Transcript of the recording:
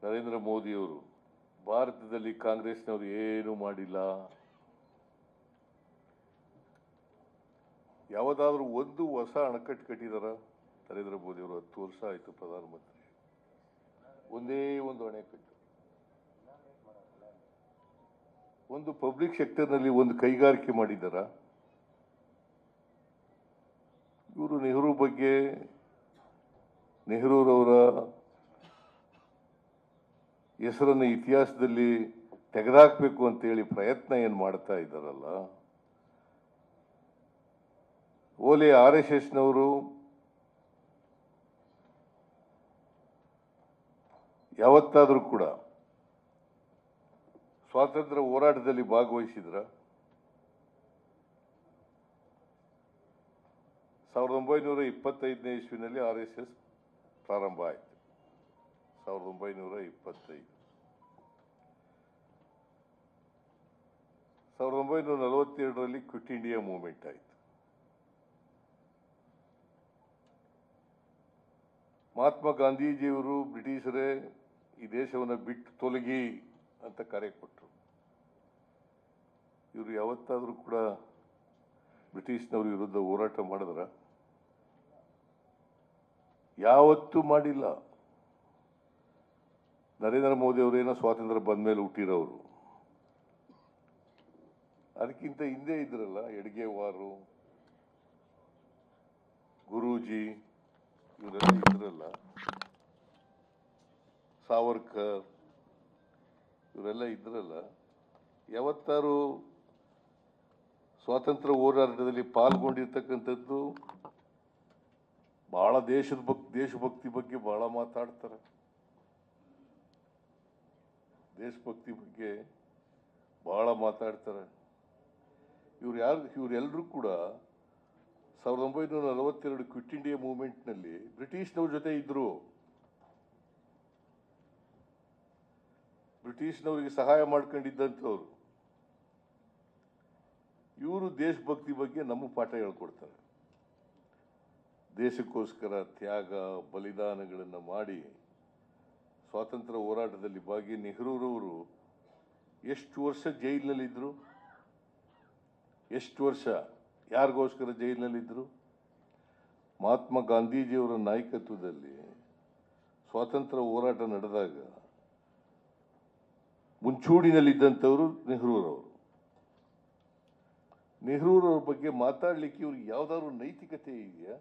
ನರೇಂದ್ರ ಮೋದಿಯವರು ಭಾರತದಲ್ಲಿ ಕಾಂಗ್ರೆಸ್ನವರು ಏನೂ ಮಾಡಿಲ್ಲ. ಯಾವುದಾದ್ರೂ ಒಂದು ಹೊಸ ಅಣೆಕಟ್ಟು ಕಟ್ಟಿದಾರ? ನರೇಂದ್ರ ಮೋದಿಯವರು 10 ವರ್ಷ ಆಯಿತು ಪ್ರಧಾನಮಂತ್ರಿ, ಒಂದೇ ಒಂದು ಅಣೆಕಟ್ಟು. ಒಂದು ಪಬ್ಲಿಕ್ ಸೆಕ್ಟರ್ನಲ್ಲಿ ಒಂದು ಕೈಗಾರಿಕೆ ಮಾಡಿದ್ದಾರ? ಇವರು ನೆಹರು ಬಗ್ಗೆ, ನೆಹರೂರವರ ಹೆಸರನ್ನು ಇತಿಹಾಸದಲ್ಲಿ ತೆಗೆದುಹಾಕಬೇಕು ಅಂತೇಳಿ ಪ್ರಯತ್ನ ಏನು ಮಾಡ್ತಾ ಇದ್ದಾರಲ್ಲ. ಓಲೆ RSSನವರು ಯಾವತ್ತಾದರೂ ಕೂಡ ಸ್ವಾತಂತ್ರ್ಯ ಹೋರಾಟದಲ್ಲಿ ಭಾಗವಹಿಸಿದ್ರ? 1925ನೇ ಇಸ್ವಿನಲ್ಲಿ RSS ಪ್ರಾರಂಭ ಆಯಿತು. 1925. 1942ರಲ್ಲಿ ಕ್ವಿಟ್ ಇಂಡಿಯಾ ಮೂವ್ಮೆಂಟ್ ಆಯಿತು. ಮಹಾತ್ಮ ಗಾಂಧೀಜಿಯವರು ಬ್ರಿಟಿಷರೇ ಈ ದೇಶವನ್ನು ಬಿಟ್ಟು ತೊಲಗಿ ಅಂತ ಕರೆ ಕೊಟ್ಟರು. ಇವರು ಯಾವತ್ತಾದರೂ ಕೂಡ ಬ್ರಿಟಿಷ್ನವ್ರ ವಿರುದ್ಧ ಹೋರಾಟ ಮಾಡಿದ್ರ? ಯಾವತ್ತೂ ಮಾಡಿಲ್ಲ. ನರೇಂದ್ರ ಮೋದಿ ಅವರೇನೋ ಸ್ವಾತಂತ್ರ್ಯ ಬಂದ ಮೇಲೆ ಹುಟ್ಟಿರೋರು. ಅದಕ್ಕಿಂತ ಹಿಂದೆ ಇದ್ರಲ್ಲ, ಹೆಡ್ಗೇವಾರು, ಗುರೂಜಿ, ಇವರೆಲ್ಲ ಇದ್ರಲ್ಲ, ಸಾವರ್ಕರ್, ಇವರೆಲ್ಲ ಇದ್ರಲ್ಲ. ಯಾವತ್ತಾರು ಸ್ವಾತಂತ್ರ್ಯ ಹೋರಾಟದಲ್ಲಿ ಪಾಲ್ಗೊಂಡಿರ್ತಕ್ಕಂಥದ್ದು ಬಹಳ ದೇಶಭಕ್ತಿ ಬಗ್ಗೆ ಬಹಳ ಮಾತಾಡ್ತಾರೆ. ದೇಶಭಕ್ತಿ ಬಗ್ಗೆ ಬಹಳ ಮಾತಾಡ್ತಾರೆ. ಇವರೆಲ್ಲರೂ ಕೂಡ 1942 ಕ್ವಿಟ್ ಇಂಡಿಯಾ ಮೂವ್ಮೆಂಟ್ನಲ್ಲಿ ಬ್ರಿಟಿಷ್ನವ್ರ ಜೊತೆ ಇದ್ರು. ಬ್ರಿಟಿಷ್ನವರಿಗೆ ಸಹಾಯ ಮಾಡ್ಕೊಂಡಿದ್ದಂಥವ್ರು. ಇವರು ದೇಶಭಕ್ತಿ ಬಗ್ಗೆ ನಮ್ಮ ಪಾಠ ಹೇಳ್ಕೊಡ್ತಾರೆ. ದೇಶಕ್ಕೋಸ್ಕರ ತ್ಯಾಗ ಬಲಿದಾನಗಳನ್ನು ಮಾಡಿ ಸ್ವಾತಂತ್ರ್ಯ ಹೋರಾಟದಲ್ಲಿ ಭಾಗಿ ನೆಹರೂರವರು ಎಷ್ಟು ವರ್ಷ ಜೈಲಿನಲ್ಲಿದ್ದರು? ಎಷ್ಟು ವರ್ಷ ಯಾರಿಗೋಸ್ಕರ ಜೈಲಿನಲ್ಲಿದ್ದರು? ಮಹಾತ್ಮ ಗಾಂಧೀಜಿಯವರ ನಾಯಕತ್ವದಲ್ಲಿ ಸ್ವಾತಂತ್ರ್ಯ ಹೋರಾಟ ನಡೆದಾಗ ಮುಂಚೂಣಿನಲ್ಲಿದ್ದಂಥವರು ನೆಹರೂರವರು. ನೆಹರೂರವ್ರ ಬಗ್ಗೆ ಮಾತಾಡಲಿಕ್ಕೆ ಇವ್ರಿಗೆ ಯಾವ್ದಾದ್ರು ನೈತಿಕತೆ ಇದೆಯಾ?